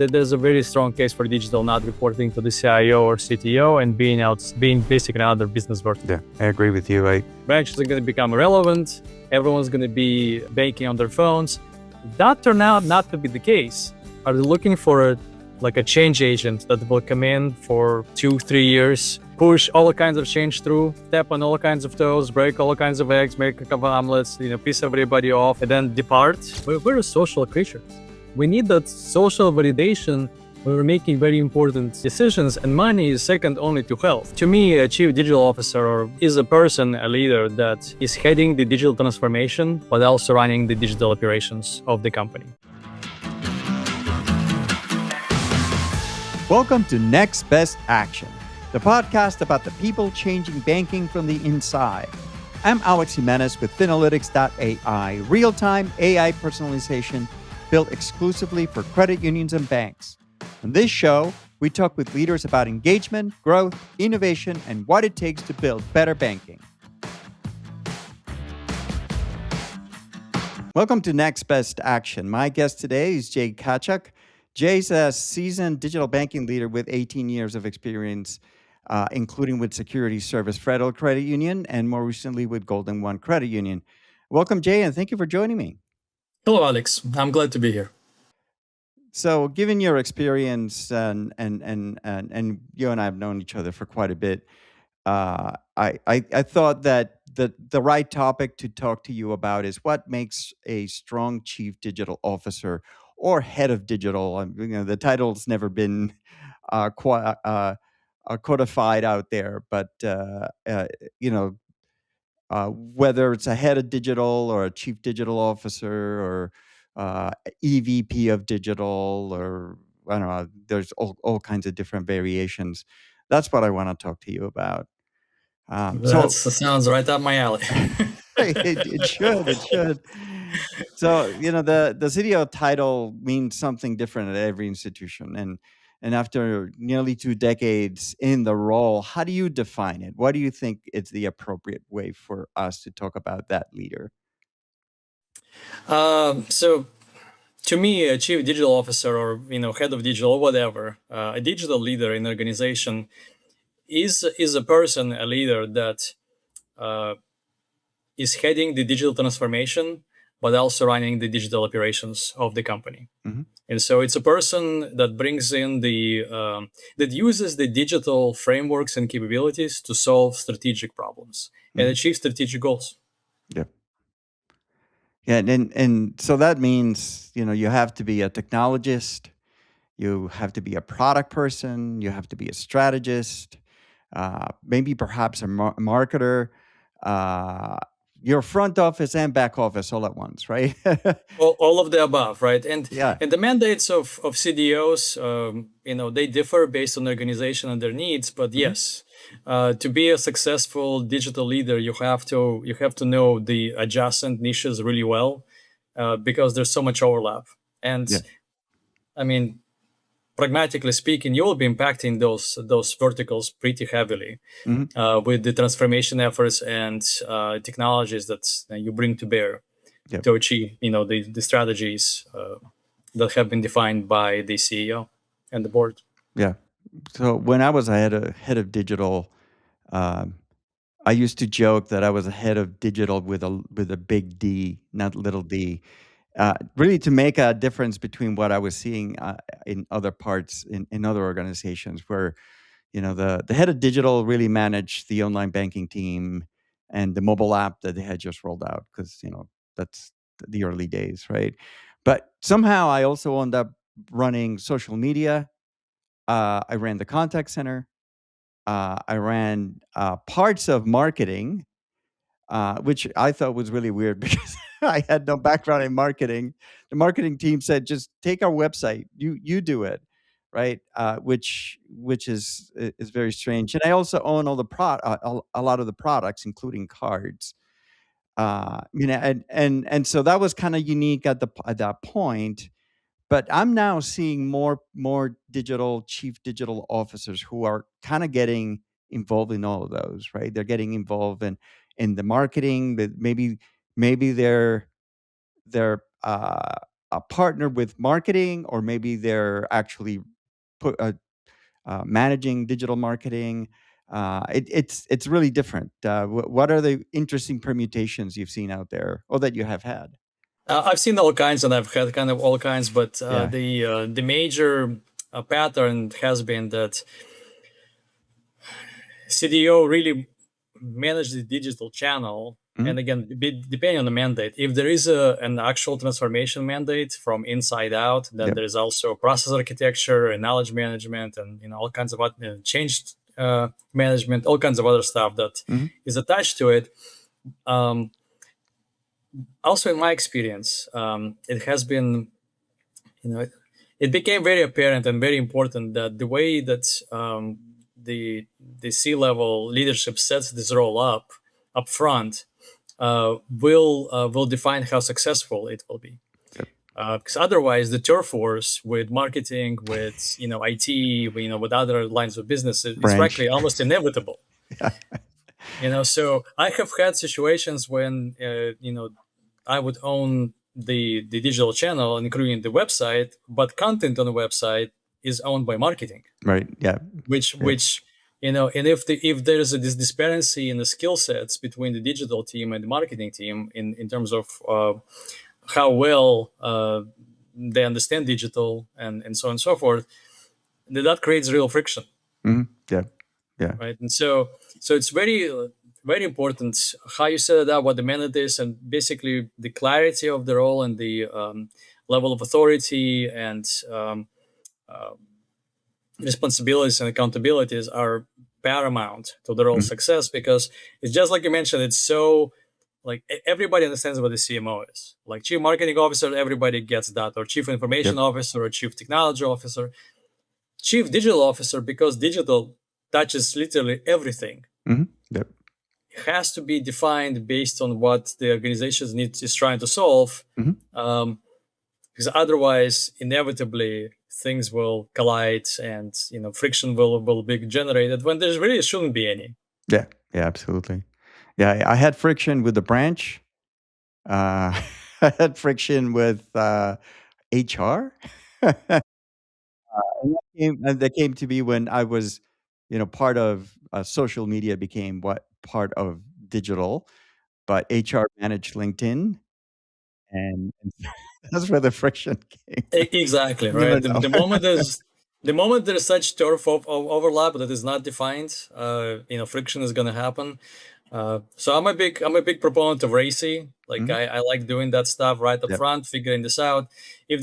that there's a very strong case for digital not reporting to the CIO or CTO and being basically another business vertical. Yeah, I agree with you. Branches are going to become irrelevant. Everyone's going to be banking on their phones. That turned out not to be the case. Are they looking for a change agent that will come in for 2-3 years, push all kinds of change through, step on all kinds of toes, break all kinds of eggs, make a couple of omelets, piss everybody off, and then depart? We're a social creature. We need that social validation when we're making very important decisions, and money is second only to health. To me, a chief digital officer is a person, a leader that is heading the digital transformation, but also running the digital operations of the company. Welcome to Next Best Action, the podcast about the people changing banking from the inside. I'm Alex Jimenez with Finalytics.ai, real-time AI personalization built exclusively for credit unions and banks. On this show, we talk with leaders about engagement, growth, innovation, and what it takes to build better banking. Welcome to Next Best Action. My guest today is Jay Tkachuk. Jay's a seasoned digital banking leader with 18 years of experience, including with Securities Service Federal Credit Union and more recently with Golden One Credit Union. Welcome, Jay, and thank you for joining me. Hello, Alex. I'm glad to be here. So, given your experience, and you and I have known each other for quite a bit, I thought that the right topic to talk to you about is what makes a strong chief digital officer or head of digital. The title's never been codified out there, but whether it's a head of digital or a chief digital officer or EVP of digital, or I don't know, there's all kinds of different variations. That's what I want to talk to you about. That sounds right up my alley. It should. So, the CDO title means something different at every institution. And after nearly 2 decades in the role, how do you define it? What do you think is the appropriate way for us to talk about that leader? So to me, a chief digital officer or head of digital or whatever, a digital leader in an organization is a person, a leader that is heading the digital transformation, but also running the digital operations of the company. Mm-hmm. And so it's a person that brings in that uses the digital frameworks and capabilities to solve strategic problems and achieve strategic goals. Yeah. Yeah, and so that means, you have to be a technologist, you have to be a product person, you have to be a strategist, maybe perhaps a marketer, your front office and back office all at once, right? all of the above, right? And Yeah. and the mandates of CDOs, they differ based on the organization and their needs. But yes, to be a successful digital leader, you have to know the adjacent niches really well, because there's so much overlap. And Yeah. I mean, pragmatically speaking, you will be impacting those verticals pretty heavily with the transformation efforts and technologies that you bring to bear to achieve, the strategies that have been defined by the CEO and the board. Yeah. So when I was a head of digital, I used to joke that I was a head of digital with a big D, not little d. Really to make a difference between what I was seeing in other parts, in other organizations where, the head of digital really managed the online banking team and the mobile app that they had just rolled out because, that's the early days, right? But somehow I also ended up running social media. I ran the contact center. I ran parts of marketing, which I thought was really weird because I had no background in marketing. The marketing team said, "Just take our website. You do it," right? Which is very strange. And I also own all a lot of the products, including cards. And so that was kind of unique at that point. But I'm now seeing more chief digital officers who are kind of getting involved in all of those, right? They're getting involved in the marketing, but maybe they're a partner with marketing, or maybe they're actually put, managing digital marketing. It's really different. What are the interesting permutations you've seen out there, or that you have had? I've seen all kinds, and I've had kind of all kinds, but Yeah. the major pattern has been that CDO really manage the digital channel. Mhm. And again, depending on the mandate, if there is an actual transformation mandate from inside out, then Yep. there's also process architecture and knowledge management, and all kinds of change management, all kinds of other stuff that Mhm. is attached to it. Um, Also, in my experience, it has been, you know, it became very apparent and very important that the way that the C-level leadership sets this role up front will define how successful it will be. Yep. Because otherwise, the turf wars with marketing, with IT, with other lines of business, is Branch. frankly almost inevitable. Yeah. So I have had situations when I would own the digital channel, including the website, but content on the website is owned by marketing, Right. Yeah. which Yeah. which and if there's this disparity in the skill sets between the digital team and the marketing team in terms of how well they understand digital and so on and so forth, that creates real friction, Mhm. Yeah. Yeah. right? And so it's very important how you set it up, what the mandate is, and basically the clarity of the role and the level of authority and uh, responsibilities and accountabilities are paramount to the role Mhm. success, because it's just like you mentioned, it's so like everybody understands what the CMO is. Like chief marketing officer, everybody gets that, or chief information Yep. officer, or chief technology officer, chief digital officer, because digital touches literally everything, Mhm. Yep. has to be defined based on what the organization is trying to solve, Mhm. um, because otherwise inevitably things will collide, and friction will be generated when there really shouldn't be any. Yeah. Yeah, absolutely. Yeah, I had friction with the branch. I had friction with, HR. That came to be when I was, part of, social media became what part of digital, but HR managed LinkedIn, and that's where the friction came. Exactly, You never right. know. The moment there's such turf of overlap that is not defined, friction is going to happen. So I'm a big proponent of racy. Like Mhm. I like doing that stuff right up Yep. front, figuring this out. If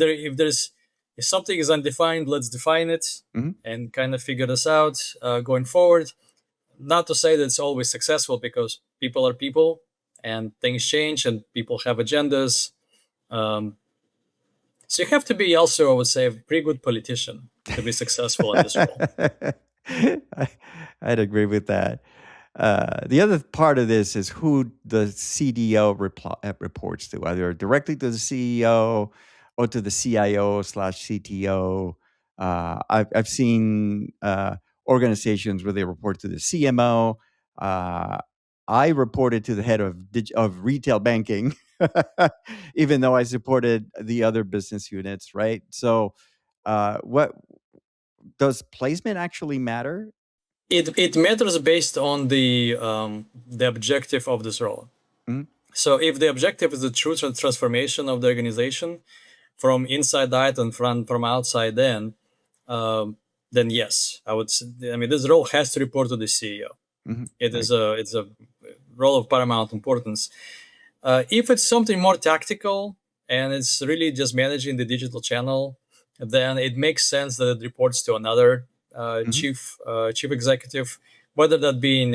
something is undefined, let's define it Mhm. and kind of figure this out going forward. Not to say that it's always successful, because people are people and things change and people have agendas. Um, so you have to be also, I would say, a pretty good politician to be successful in this role. I I'd agree with that. The other part of this is who the CDO reports to, either directly to the CEO or to the CIO/CTO. I've seen organizations where they report to the CMO. Uh, I reported to the head of retail banking, even though I supported the other business units. Right. So, what does placement actually matter? It matters based on the objective of this role. Mhm. So if the objective is the true transformation of the organization from inside out and from outside in, then yes, I would. I mean, this role has to report to the CEO. Mhm. Right. It's a role of paramount importance. If it's something more tactical and it's really just managing the digital channel, then it makes sense that it reports to another Mhm. chief executive, whether that being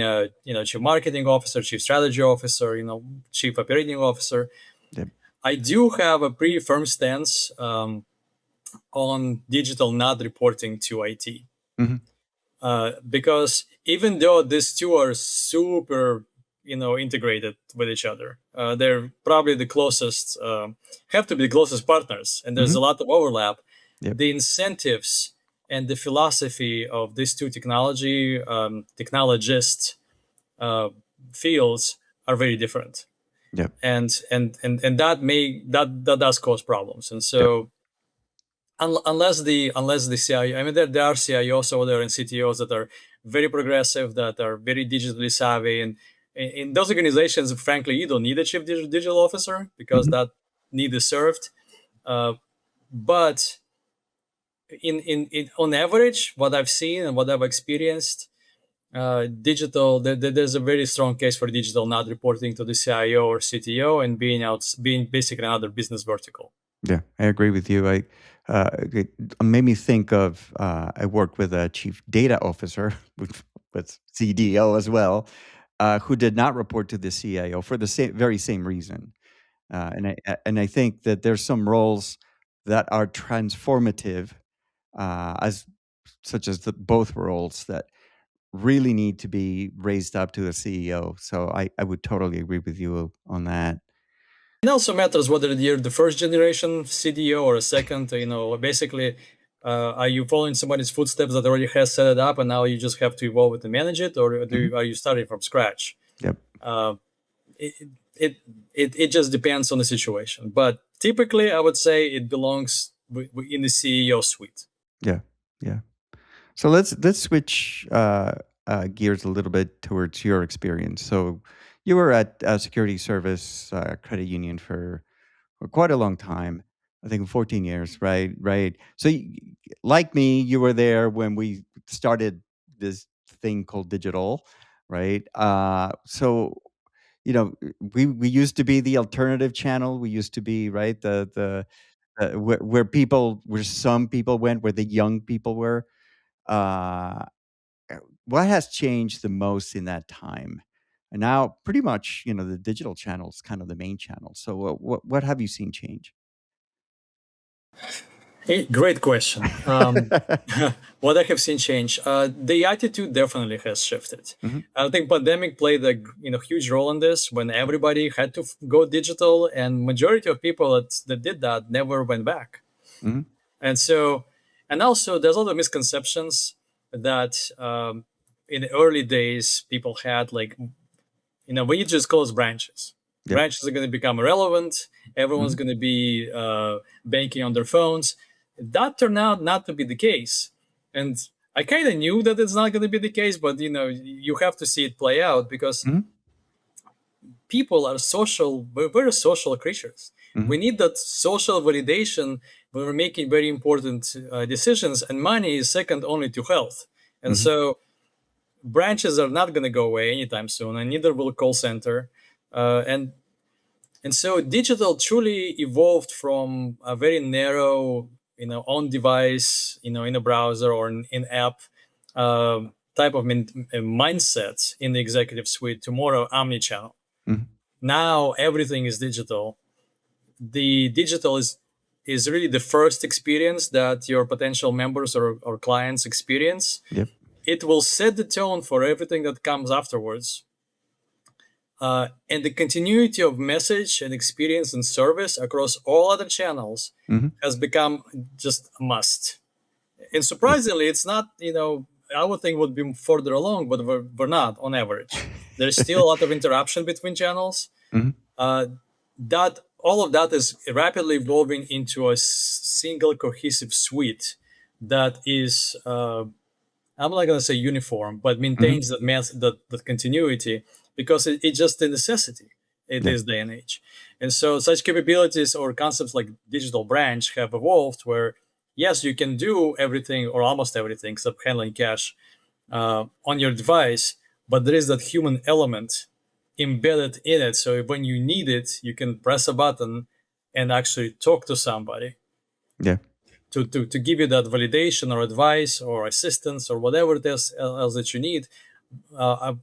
chief marketing officer, chief strategy officer, chief operating officer. Yep. I do have a pretty firm stance on digital not reporting to IT, Mhm. because even though these two are super integrated with each other, they're probably the closest have to be the closest partners, and there's a Mhm. lot of overlap. Yep. The incentives and the philosophy of these two technologists uh, fields are very different. Yep. And that does cause problems. And Yep. so unless the CIO, I mean, there are CIOs over there and CTOs that are very progressive, that are very digitally savvy, and in those organizations, frankly, you don't need a chief digital officer because Hmm. that need is served. But in on average, what I've seen and what I've experienced, there's a very strong case for digital not reporting to the CIO or CTO and being basically another business vertical. Yeah, I agree with you. It made me think of I worked with a chief data officer with CDO as well, who did not report to the CIO for the very same reason. And I think that there's some roles that are transformative, as such as both roles that really need to be raised up to the CEO. So I would totally agree with you on that. It also matters whether you're the first generation CDO or a second. Basically, are you following somebody's footsteps that already has set it up, and now you just have to evolve it and manage it, or Hmm. are you starting from scratch? Yep. Uh, it, it it just depends on the situation, but typically, I would say it belongs in the CEO suite. Yeah. Yeah. So let's switch gears a little bit towards your experience. So you were at a security service credit union for quite a long time. I think 14 years, right? Right. So like me, you were there when we started this thing called digital, right? So we used to be the alternative channel. We used to be right the where some people went, where the young people were. Uh, what has changed the most in that time? And now, pretty much, the digital channel is kind of the main channel. So, what have you seen change? Hey, great question. What I have seen change, the attitude definitely has shifted. Hmm. I think pandemic played a huge role in this when everybody had to go digital, and majority of people that did that never went back. Hmm. And so, and also there's a lot of misconceptions that in the early days people had, like, we just close branches. Yep. Branches are going to become irrelevant. Everyone's Hmm. going to be banking on their phones. That turned out not to be the case. And I kind of knew that it's not going to be the case, but you have to see it play out because Hmm. people are social. We're very social creatures. Hmm. We need that social validation when we're making very important decisions, and money is second only to health. And Hmm. so branches are not going to go away anytime soon, and neither will call center. And so digital truly evolved from a very narrow, on device, in a browser or in app type of mindset in the executive suite to more of omnichannel. Hmm. Now everything is digital. The digital is really the first experience that your potential members or clients experience. Yep. It will set the tone for everything that comes afterwards. And the continuity of message and experience and service across all other channels Hmm. has become just a must. And Yep. surprisingly, it's not, I would think would be further along, but we're not on average. There's still a lot of interaction between channels. Hmm. Uh, that all of that is rapidly evolving into a single cohesive suite that is I'm not going to say uniform, but Hmm. maintains that continuity because it's just a necessity in Yeah. this day and age. And so such capabilities or concepts like digital branch have evolved where, yes, you can do everything or almost everything except handling cash on your device, but there is that human element embedded in it. So when you need it, you can press a button and actually talk to somebody Yeah. to give you that validation or advice or assistance or whatever it is else that you need,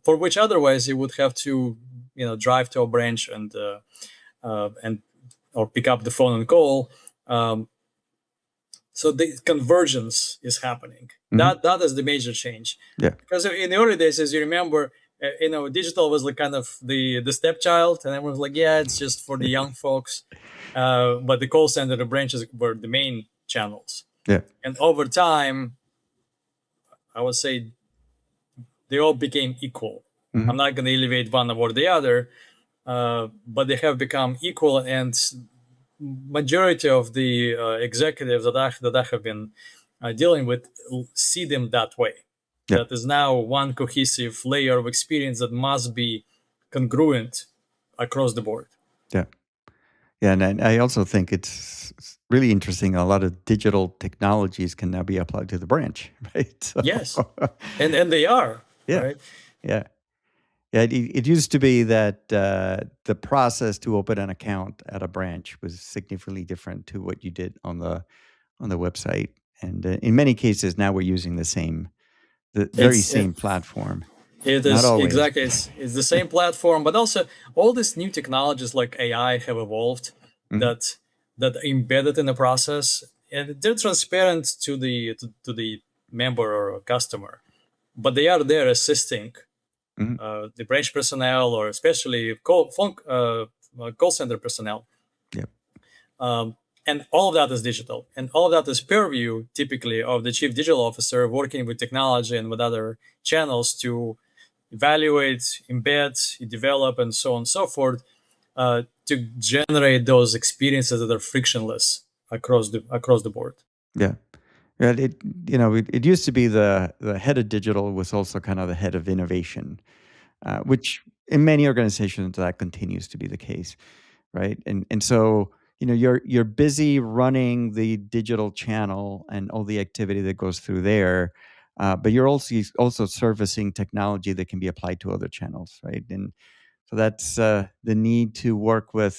for which otherwise you would have to drive to a branch and or pick up the phone and call. So the convergence is happening. Hmm. That is the major change, Yeah. because in the early days, as you remember, digital was like kind of the stepchild, and everyone was like, yeah, it's just for the young folks. But the call center, the branches were the main channels. Yeah. And over time, I would say they all became equal. Hmm. I'm not going to elevate one over the other, but they have become equal, and majority of the executives that I have been dealing with see them that way. Yeah. That is now one cohesive layer of experience that must be congruent across the board. Yeah. Yeah, and I also think it's really interesting. A lot of digital technologies can now be applied to the branch, right? So, Yes, and they are, yeah, right. yeah, yeah. It used to be that the process to open an account at a branch was significantly different to what you did on the website, and in many cases now we're using the very It's same platform. it Not is always. exactly, it's the same platform, but also all these new technologies like AI have evolved, Mhm, that that are embedded in the process, and they're transparent to the member or customer, but they are there assisting mhm, the branch personnel, or especially call center personnel. yeah, Um, and all of that is digital, and all of that is purview typically of the chief digital officer working with technology and with other channels to evaluate, embed, develop, and so on and so forth, to generate those experiences that are frictionless across the board. yeah. Yeah, it used to be the head of digital was also kind of the head of innovation, which in many organizations that continues to be the case, right? And so you're busy running the digital channel and all the activity that goes through there, but you're also servicing technology that can be applied to other channels, right? And so that's the need to work with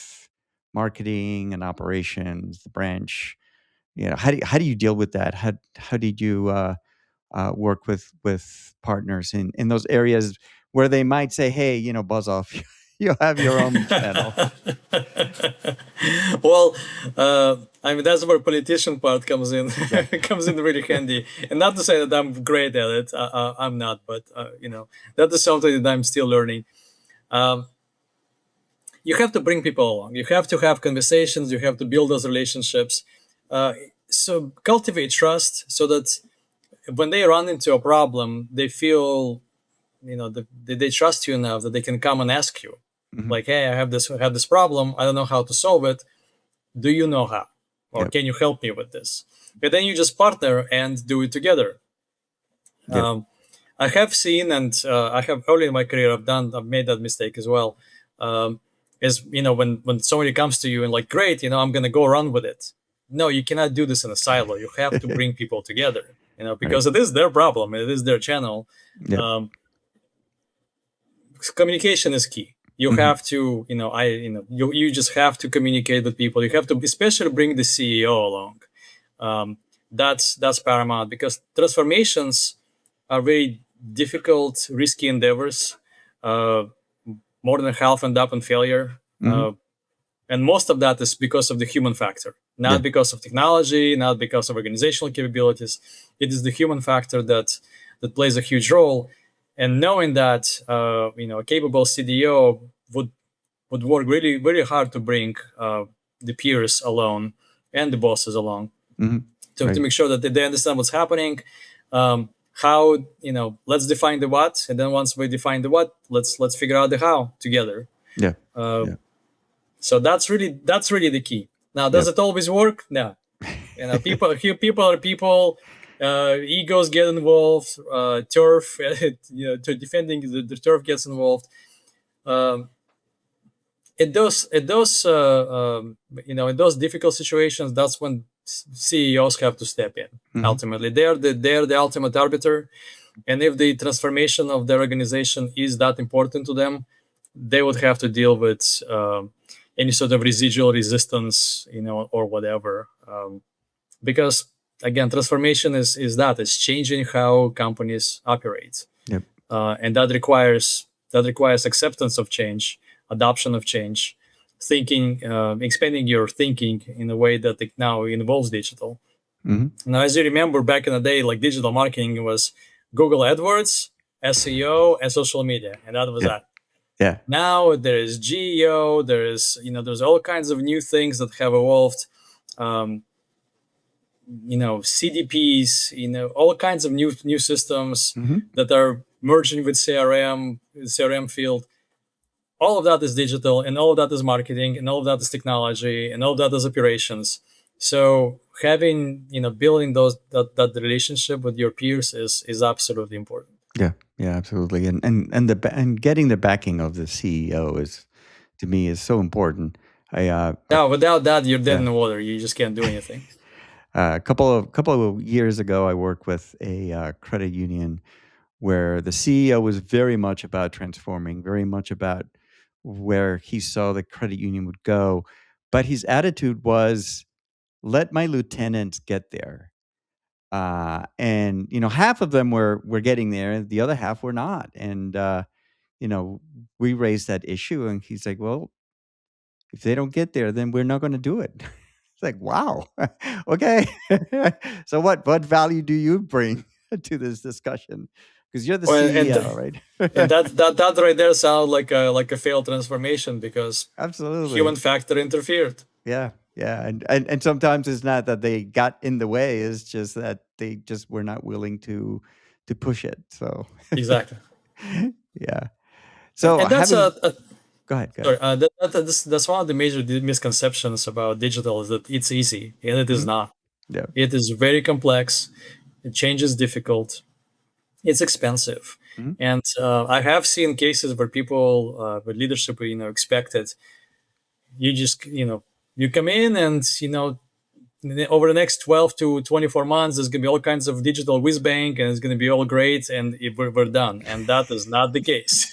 marketing and operations, the branch. How do you deal with that? How did you work with partners in those areas where they might say, "Hey, buzz off, you have your own channel." Well, I mean, that's where politician part comes in, Yeah. comes in really handy. And not to say that I'm great at it, I'm not, but that is something that I'm still learning. Um, you have to bring people along. You have to have conversations. You have to build those relationships. Uh, so cultivate trust, so that when they run into a problem, they feel, that they trust you enough that they can come and ask you, Mhm. like, "Hey, I have this problem. I don't know how to solve it. Do you know how, or Yep. can you help me with this?" And then you just partner and do it together. Yep. Um, I have seen, and I have early in my career, I've made that mistake as well. Um, is when somebody comes to you and like, "Great, I'm gonna go run with it." No, you cannot do this in a silo. You have to bring people together, Right. because it is their problem. It is their channel. Yep. Um, Communication is key. You Mhm. have to, you just have to communicate with people. You have to, especially, bring the CEO along. That's paramount, because transformations are very difficult, risky endeavors. Uh, More than half end up in failure, Mhm. and most of that is because of the human factor, Yeah. not because of technology, not because of organizational capabilities. It is the human factor that plays a huge role. And knowing that, a capable CDO would work really really hard to bring the peers along and the bosses along, Mhm. to Right. make sure that they understand what's happening. How, let's define the what, and then once we define the what, let's figure out the how together. Yeah. uh, Yeah. so that's really the key. Now, does Yep. it always work? No. People are people. Egos get involved. Turf, to defending the turf gets involved. um, in those difficult situations, that's when CEOs have to step in. Mhm. Ultimately, they're the ultimate arbiter, and if the transformation of their organization is that important to them, they would have to deal with any sort of residual resistance, or whatever. Because, again, transformation is that it's changing how companies operate, Yep. and that requires acceptance of change, adoption of change, thinking, expanding your thinking in a way that it now involves digital. Mhm. Now, as you remember, back in the day, like, digital marketing was Google AdWords, SEO, and social media, and that was Yeah. that. Yeah. Now there is GEO, there's all kinds of new things that have evolved. Um, CDPs, all kinds of new systems Mhm. that are merging with CRM field. all of that is digital, and all of that is marketing, and all of that is technology, and all of that is operations. So having, building that relationship with your peers is absolutely important. Yeah, yeah, absolutely. And getting the backing of the CEO is, to me, is so important. Now, without that, you're dead in Yeah. the water. You just can't do anything. A couple of years ago, I worked with a credit union where the CEO was very much about transforming, very much about where he saw the credit union would go, but his attitude was, "Let my lieutenants get there." And half of them were getting there, and the other half were not. And you know, we raised that issue, and he's like, "Well, if they don't get there, then we're not going to do it." It's like, wow, okay. So what value do you bring to this discussion? Because you're the Well, CEO, right? and that right there sounds like a failed transformation because human Absolutely. factor interfered. Yeah, yeah, and sometimes it's not that they got in the way; it's just that they just were not willing to push it. So, Exactly. yeah. Yeah, So and that's having go ahead, go ahead. sorry, that's one of the major misconceptions about digital is that it's easy, and it is Mhm. not. Yeah. It is very complex. Change is difficult. It's expensive, Mhm. and I have seen cases where people with leadership, expected you just you come in and over the next 12 to 24 months there's going to be all kinds of digital whiz bang and it's going to be all great and we're done, and that is not the case.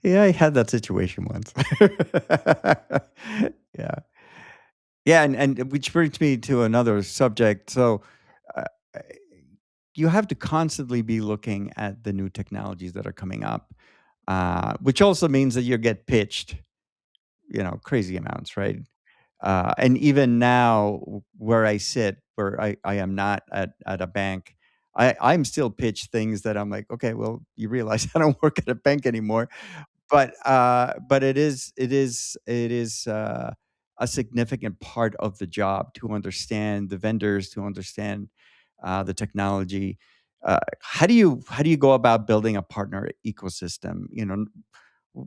Yeah, I had that situation once. Yeah. Yeah, and which brings me to another subject. So, uh, you have to constantly be looking at the new technologies that are coming up, which also means that you get pitched, crazy amounts, right? And even now, where I sit, where I am not at a bank, I'm still pitched things that I'm like, okay, well, you realize I don't work at a bank anymore, but it is a significant part of the job to understand the vendors, to understand the technology. How do you go about building a partner ecosystem?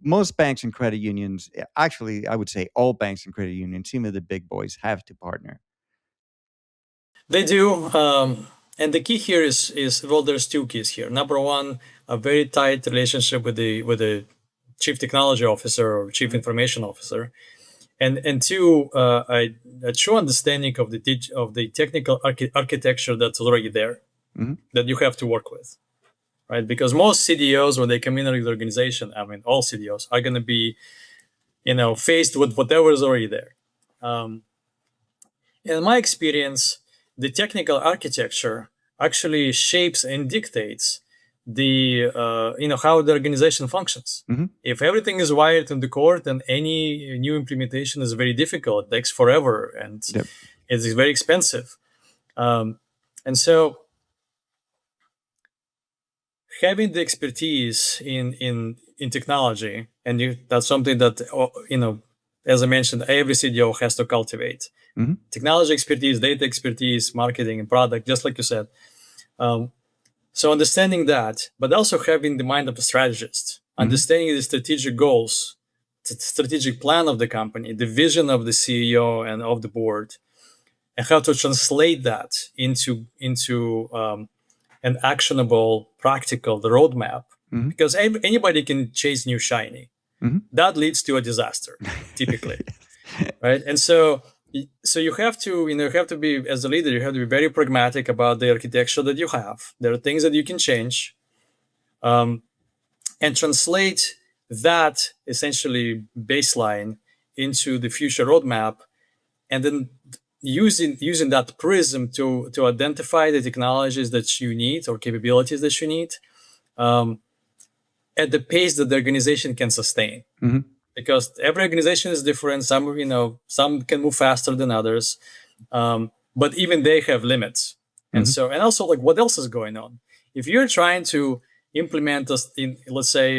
Most banks and credit unions, actually, I would say all banks and credit unions, even the big boys, have to partner. They do, and the key here is well, there's two keys here. Number one, a very tight relationship with the chief technology officer or chief Mhm, information officer, and two, a true understanding of the technical architecture that's already there mhm, that you have to work with, right? Because most CDOs, when they come in the organization, I mean, all CDOs are going to be, faced with whatever is already there. Um, in my experience, the technical architecture actually shapes and dictates the how the organization functions. mhm. If everything is wired in the core, then any new implementation is very difficult. It takes forever, and Yep. it is very expensive. And so having the expertise in technology, and that's something that as I mentioned, every CDO has to cultivate Mhm, technology expertise, data expertise, marketing, and product, just like you said. Um, so understanding that, but also having the mind of a strategist, mhm, understanding the strategic goals, strategic plan of the company, the vision of the CEO and of the board, and how to translate that into an actionable, practical roadmap. mhm, Because anybody can chase new shiny. mhm. That leads to a disaster, typically, Yes. right? And so you have to you have to be, as a leader, you have to be very pragmatic about the architecture that you have. There are things that you can change, um, and translate that essentially baseline into the future roadmap, and then using that prism to identify the technologies that you need or capabilities that you need, um, at the pace that the organization can sustain, Mhm, because every organization is different. Some can move faster than others, but even they have limits. And mhm, so, and also, like, what else is going on? If you're trying to implement us in, let's say,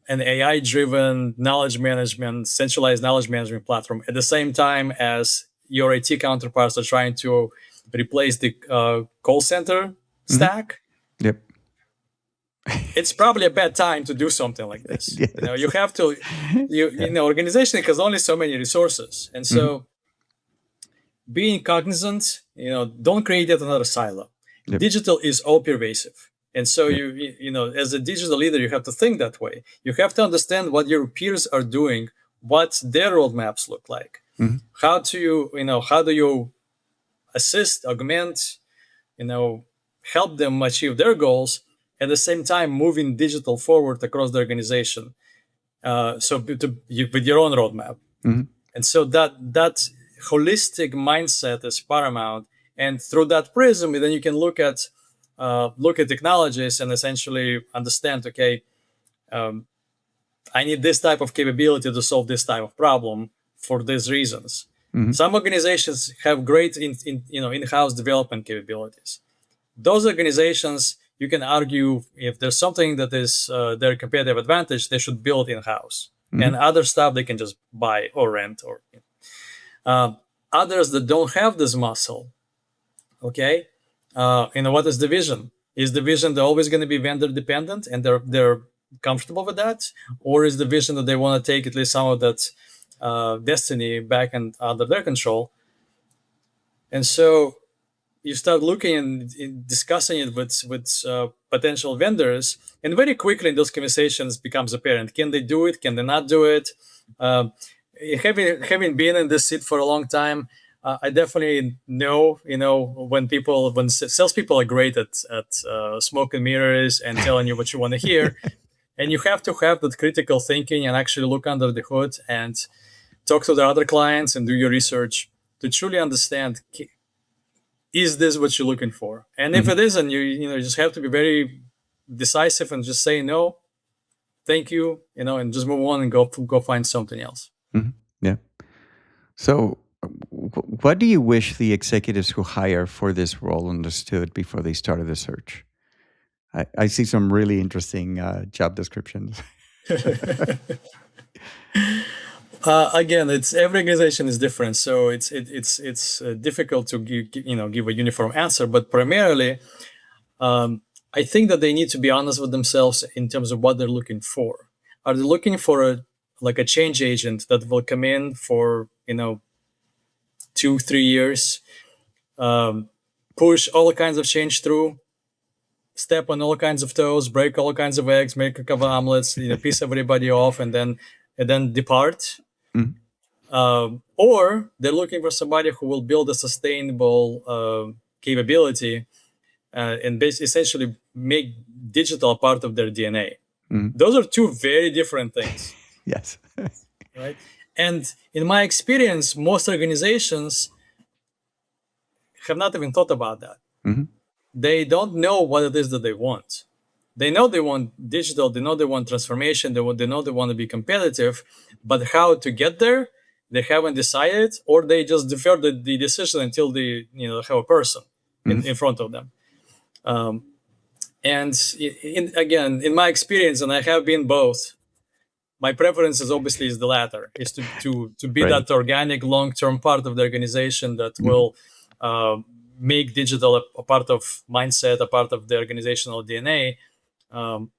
an AI driven knowledge management, centralized knowledge management platform, at the same time as your IT counterparts are trying to replace the call center mhm. stack, Yep. it's probably a bad time to do something like this. Yes. You have to, organization has only so many resources, and Mhm. so being cognizant, don't create yet another silo. Yep. Digital is all pervasive. And so Yep. as a digital leader, you have to think that way. You have to understand what your peers are doing, what their roadmaps look like. Mhm. How do you assist, augment, help them achieve their goals at the same time moving digital forward across the organization. With your own roadmap. Mhm. And so that holistic mindset is paramount. And through that prism, then you can look at technologies and essentially understand, okay, I need this type of capability to solve this type of problem for these reasons. Mhm. Some organizations have great in-house development capabilities. Those organizations, you can argue, if there's something that is their competitive advantage, they should build in-house. Mhm. And other stuff they can just buy or rent. Or others that don't have this muscle, okay, what is the vision? Is the vision they're always going to be vendor dependent and they're comfortable with that, or is the vision that they want to take at least some of that destiny back and under their control? And so you start looking and discussing it with potential vendors, and very quickly in those conversations becomes apparent: can they do it? Can they not do it? Um, having been in this seat for a long time, I definitely know, when salespeople are great at smoke and mirrors and telling you what you want to hear, and you have to have that critical thinking and actually look under the hood and talk to the other clients and do your research to truly understand, is this what you're looking for? And if Mhm. it isn't, you just have to be very decisive and just say no, thank you, and just move on and go find something else. Mhm. Yeah. So, what do you wish the executives who hire for this role understood before they started the search? I see some really interesting job descriptions. Again, it's every organization is different, so it's difficult to give a uniform answer. But primarily, I think that they need to be honest with themselves in terms of what they're looking for. Are they looking for a change agent that will come in for 2-3 years, push all kinds of change through, step on all kinds of toes, break all kinds of eggs, make a couple of omelets, piss everybody off, and then depart? Mhm. Or they're looking for somebody who will build a sustainable capability and essentially make digital part of their DNA. Mhm. Those are two very different things, Yes. right? And in my experience, most organizations have not even thought about that. Mhm. They don't know what it is that they want. They know they want digital, they know they want transformation, they know they want to be competitive, but how to get there, they haven't decided, or they just defer the decision until they have a person Mhm. in front of them. Um, and again, in my experience, and I have been both, my preference is obviously is the latter, is to be Right. that organic long-term part of the organization that Mhm. will uh, make digital a part of mindset, a part of the organizational DNA. um,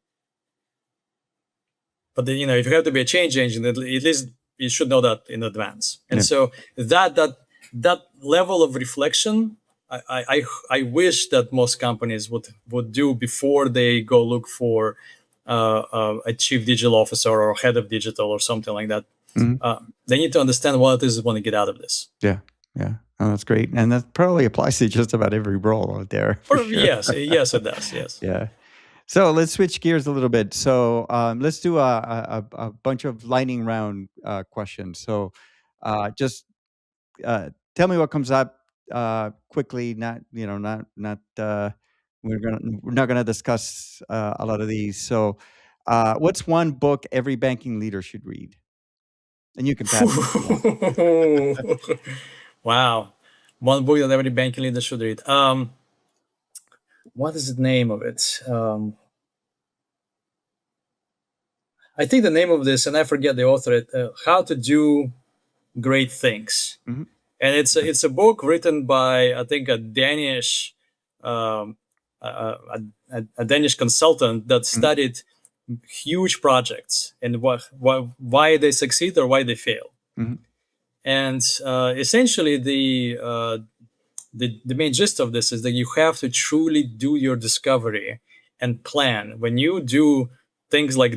but then, if you have to be a change agent, at least you should know that in advance. And Yeah. so that level of reflection, I wish that most companies would do before they go look for a chief digital officer or head of digital or something like that. Mhm. They need to understand what it is they want to get out of this. Yeah. Yeah. Oh, that's great. And that probably applies to just about every role out there for Or sure. yes, it does. Yes. Yeah. So let's switch gears a little bit. So let's do a bunch of lightning round questions. So just tell me what comes up quickly. Not not we're not gonna discuss a lot of these. So what's one book every banking leader should read? And you can pass it if you want. Wow. One book that every banking leader should read. What is the name of it? I think the name of this, and I forget the author. How to Do Great Things, Hmm. and it's a book written by, I think, a Danish um, a Danish consultant that studied huge projects and why they succeed or why they fail. Mhm. And essentially, the main gist of this is that you have to truly do your discovery and plan. When you do things like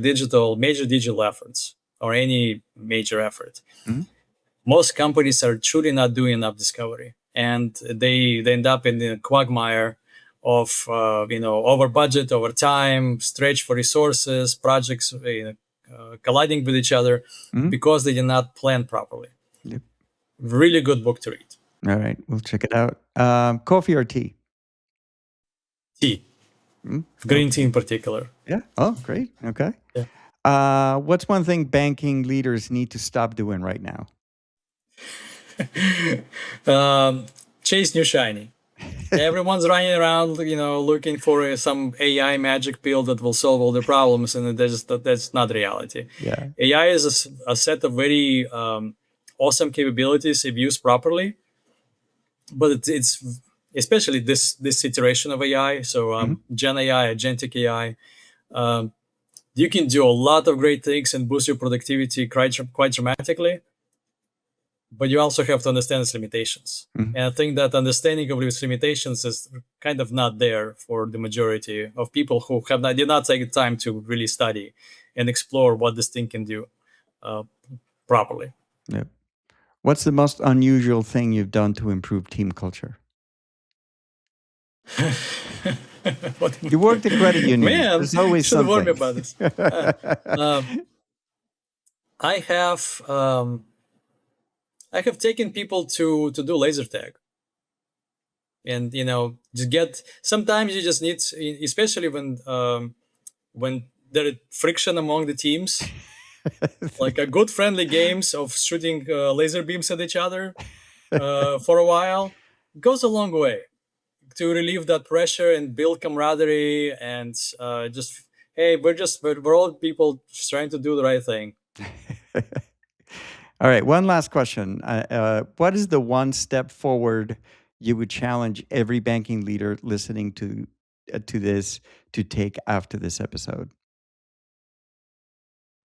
major digital efforts or any major effort, Mhm. most companies are truly not doing enough discovery, and they end up in the quagmire of over budget, over time, stretch for resources, projects colliding with each other Mhm. because they did not plan properly. Yep. Really good book to read. All right, we'll check it out. Coffee or tea? Tea, Mm, green tea okay. in particular. Yeah. Oh, great. Okay. Yeah. What's one thing banking leaders need to stop doing right now? Chase new shiny. Everyone's running around, looking for some AI magic pill that will solve all the problems, and that's not reality. Yeah. AI is a set of very awesome capabilities if used properly, but it's especially this iteration of AI. So Mhm. Gen AI, agentic AI, um, you can do a lot of great things and boost your productivity quite dramatically, but you also have to understand its limitations. Mhm. And I think that understanding of its limitations is kind of not there for the majority of people who did not take the time to really study and explore what this thing can do uh, properly. Yep. What's the most unusual thing you've done to improve team culture? What- You worked at credit union. Man, There's always should have warned me something. about this. Uh, um, I have I have taken people to do laser tag, and just get. Sometimes you just need, especially when there is friction among the teams, like a good friendly games of shooting laser beams at each other for a while goes a long way to relieve that pressure and build camaraderie and just hey, we're all people just trying to do the right thing. All right, one last question. What is the one step forward you would challenge every banking leader listening to this to take after this episode?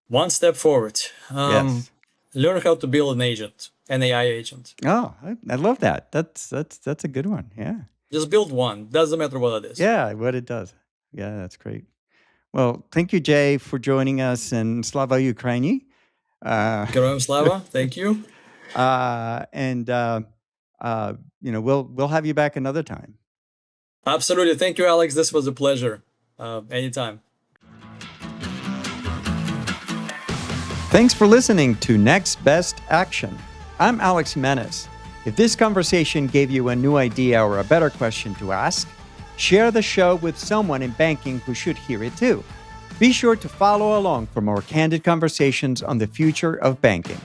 One step forward. Yes. Learn how to build an AI agent. Oh, I love that. That's a good one. Yeah. Just build one. Doesn't matter what it is. Yeah, what it does. Yeah, that's great. Well, thank you, Jay, for joining us, and Slava Ukraini. Uh, Geroim Slava. Thank you. and we'll have you back another time. Absolutely. Thank you, Alex. This was a pleasure. Anytime. Thanks for listening to Next Best Action. I'm Alex Jimenez. If this conversation gave you a new idea or a better question to ask, share the show with someone in banking who should hear it too. Be sure to follow along for more candid conversations on the future of banking.